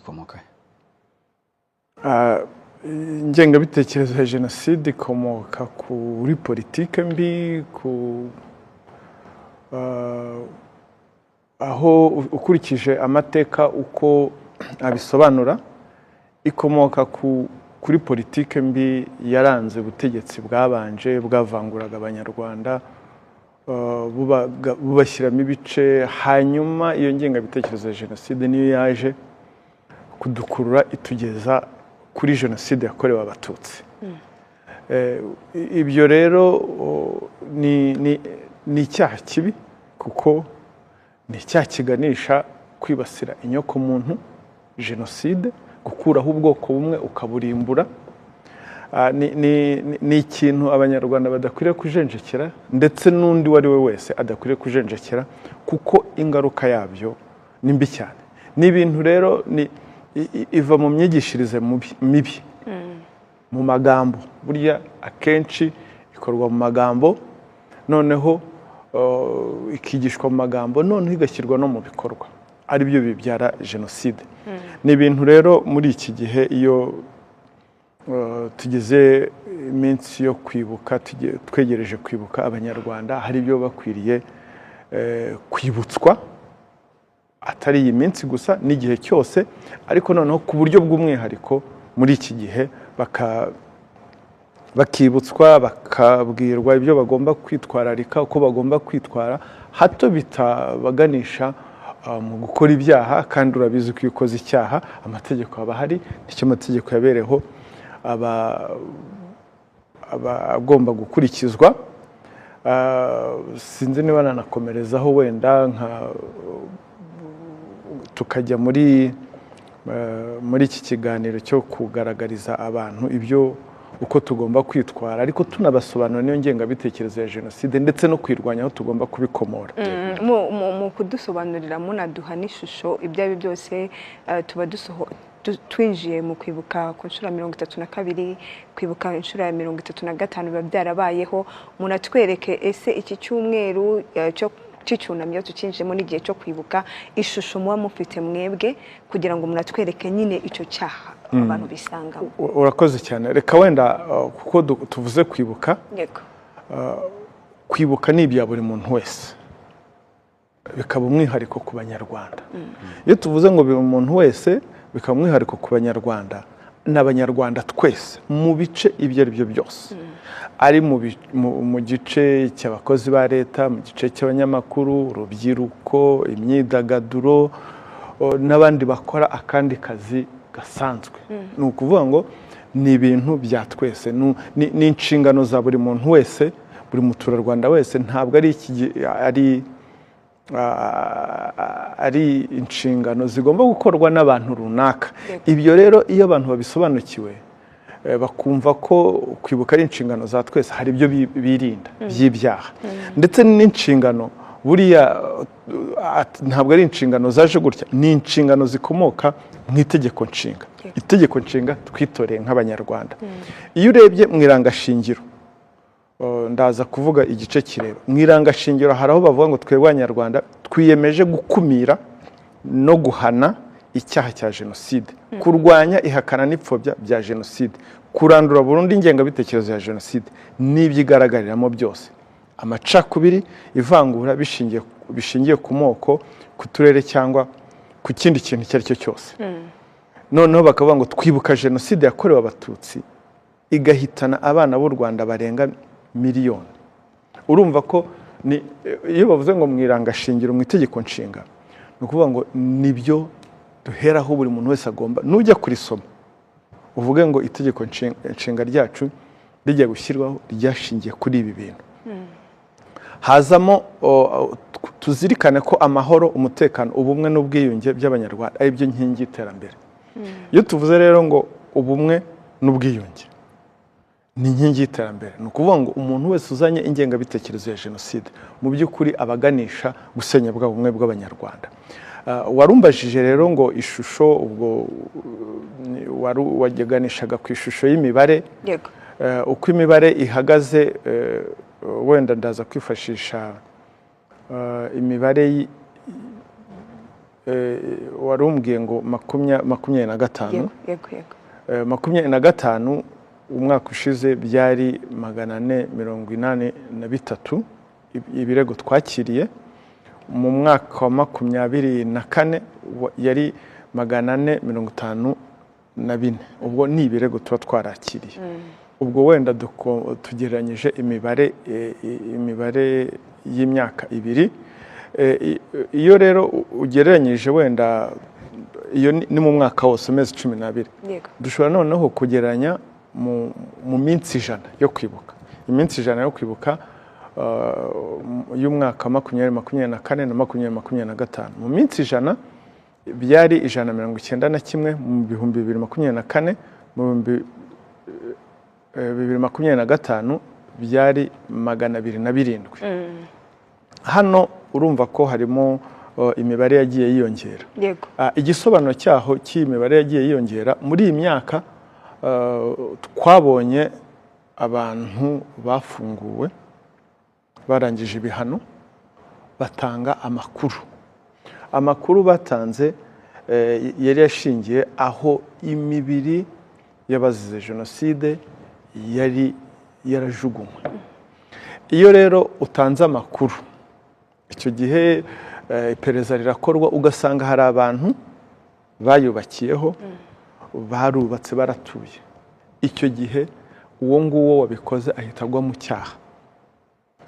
ikomoka ingengabitekerezo ya jenoside ikomoka kuri politike mbi, aho ukurikije amateka uko abisobanura, ikomoka kuri politike mbi yaranze ubutegetsi bwabanje bwavanguraga abanyarwanda, bubashyiramo ibice. Hanyuma iyo ngengabitekerezo ya jenoside niyo yaje kudukurura itugeza kuri jenoside yakorewe abatutsi. Ibyo rero ni icyaha kibi, kuko ni icyaha kiganisha kwibasira inyokomuntu, jenoside, gukuraho ubwoko bumwe ukaburimbura. Ni ikintu abanyarwanda badakwiriye kujenjekera, ndetse n'undi uwo ari we wese adakwiriye kujenjekera, kuko ingaruka yabyo ni mbi cyane. Ni ibintu rero iva mu myigishirize mibi, mu magambo. Burya akenshi ikorwa mu magambo, noneho ikigishwa mu magambo, noneho igashyirwa no mu bikorwa, ari byo bibyara jenoside. Ni ibintu rero muri iki gihe iyo tugeze iminsi yo kwibuka, twegereje kwibuka abanyarwanda, hari ibyo bakwiriye kwibutswa, atari iyi minsi gusa, n'igihe cyose, ariko noneho ku buryo bw'umwihariko muri iki gihe bakibutswa, bakabwirwa ibyo bagomba kwitwararika, uko bagomba kwitwara, hato bitabaganisha mu gukora ibyaha. Kandi urabizi ko iyo ukoze icyaha amategeko aba ahari, nicyo amategeko yabereho agomba gukurikizwa. Sinzi niba nanakomerezaho wenda tukajya muri iki kiganiro cyo kugaragariza abantu ibyo uko tugomba kwitwara, ariko tunabasobanura n'iyo ngengabitekerezo ya jenoside, ndetse no kwirwanya aho tugomba kubikomora. Mu kudusobanurira munaduha n'ishusho, ibyo ari byo byose tuba twinjiye mu kwibuka ku nshuro ya 32, kwibuka inshuro ya 35 biba byarabayeho. Munatwereke ese iki cyumweru cy'icyunamyo tukinjemo n'igihe cyo kwibuka, ishusho muba mufite mwebwe, kugira ngo munatwereke nyine icyo cyaha abantu bisangamo. Urakoze cyane. Reka wenda kuko tuvuze kwibuka, kwibuka ni ibya buri muntu wese, bikaba umwihariko ku banyarwanda. Iyo tuvuze ngo buri muntu wese bikaba umwihariko ku banyarwanda, n'abanyarwanda twese mu bice ibyo ari byo byose, ari mu gice cy'abakozi ba leta, mu gice cy'abanyamakuru, urubyiruko, imyidagaduro, n'abandi bakora akandi kazi gasanzwe. Ni ukuvuga ngo ni ibintu bya twese, ni inshingano za buri muntu wese, buri muturarwanda wese. Ntabwo ari inshingano zigomba gukorwa n'abantu runaka. Ibyo rero iyo abantu babisobanukiwe, bakumva ko kwibuka ari inshingano za twese, hari ibyo birinda by'ibyaha. Ndetse n'inshingano buriya ntabwo ari inshingano zaje gutya, ni inshingano zikomoka mu itegeko nshinga. Itegeko nshinga twitoreye nk'abanyarwanda. Iyo urebye mu irangashingiro, ndaza kuvuga igice kireba mu irangashingiro, hari aho bavuga ngo twebwe abanyarwanda twiyemeje gukumira no guhana icyaha cya jenoside, kurwanya ihakana n'ipfobya bya jenoside, kurandura burundu ingengabitekerezo ya jenoside n'ibyo igaragariramo byose, amacakubiri, ivangura bishingiye ku moko, ku turere cyangwa ku kindi kintu icyo ari cyo cyose. Noneho bakavuga ngo twibuka jenoside yakorewe abatutsi igahitana abana b'u Rwanda barenga miliyoni. Urumva ko iyo bavuze ngo mu irangashingiro, mu itegeko nshinga, ni ukuvuga ngo nibyo duheraho buri muntu wese agomba, nujya kurisoma uvuge ngo itegeko nshinga ryacu rijya gushyirwaho ryashingiye kuri ibi bintu. Hazamo tuzirikane ko amahoro, umutekano, ubumwe n'ubwiyunge by'abanyarwanda ari byo nkingi y'iterambere. Iyo tuvuze rero ngo ubumwe n'ubwiyunge ni inkingi y'iterambere, ni ukuvuga ngo umuntu wese uzanye ingengabitekerezo ya jenoside mu by'ukuri abaganisha gusenya bwa bumwe bw'abanyarwanda. Warumbajije rero ngo ishusho, ubwo waganishaga ku ishusho y'imibare, uko imibare ihagaze. Wenda ndaza kwifashisha imibare wari umbwiye ngo 25. Yego. 25 umwaka ushize byari 483 ibirego twakiriye. Mu mwaka wa 24 yari 454. Ubwo ni ibirego tuba twarakiriye. Ubwo wenda tugereranyije imibare y'imyaka ibiri. Iyo rero ugereranyije wenda iyo ni mu mwaka wose amezi 12, dushobora noneho kugereranya mu minsi 100 yo kwibuka. Iminsi 100 yo kwibuka y'umwaka 2024 na 2025. Mu minsi 100 byari 191, mu 2024, mu 2025 byari 207. Hano urumva ko harimo imibare yagiye yiyongera. Igisobanuro cyaho cy'imibare yagiye yiyongera muri iyi myaka, twabonye abantu bafunguwe barangije ibihano batanga amakuru batanze yari yashingiye aho imibiri y'abazize jenoside yari yarajugunywe. Iyo rero utanze amakuru, icyo gihe iperereza rirakorwa, ugasanga hari abantu bayubakiyeho, barubatse, baratuye. Icyo gihe uwo nguwo wabikoze ahita agwa mu cyaha,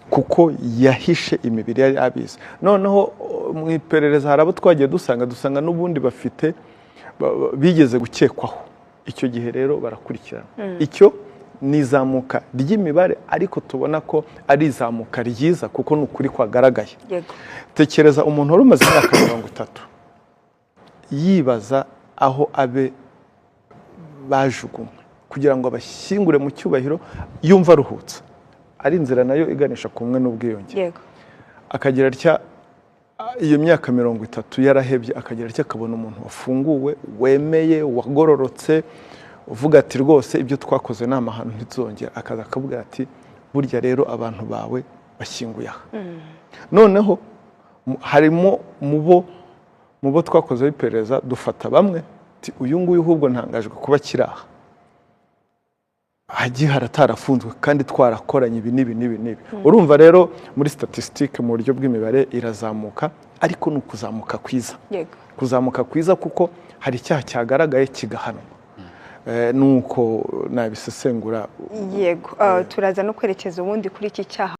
kuko yahishe imibiri yari abizi. Noneho mu iperereza hari abo twagiye dusanga n'ubundi bigeze gukekwaho. Icyo gihe rero barakurikirana. Icyo ni izamuka ry'imibare, ariko tubona ko ari izamuka ryiza kuko ni ukuri kwagaragaye. Tekereza umuntu wari umaze imyaka 30 yibaza aho abe bajugunywe kugira ngo abashyingure mu cyubahiro, yumva aruhutse. Ari inzira nayo iganisha ku bumwe n'ubwiyunge. Akagira atya iyo myaka 30 yarahebye, akagira atya akabona umuntu wafunguwe, wemeye, wagororotse, uvuga ati rwose ibyo twakoze nta mahano ntizongera. Akaza akavuga ati burya rero abantu bawe bashyinguye aha. Noneho harimo mu bo twakoze iperereza, dufata bamwe ati uyu nguyu ahubwo ntangajwe kuba kiraha, hagiye haratarafunzwe kandi twarakoranye ibi n'ibi. Urumva rero muri statistique mu buryo bw'imibare irazamuka, ariko ni ukuzamuka kwiza. Kuzamuka kwiza kuko hari icyaha cyagaragaye kigahanwa. Nuko nabisesengura. Turaza no kwerekeza ubundi kuri iki cyaha.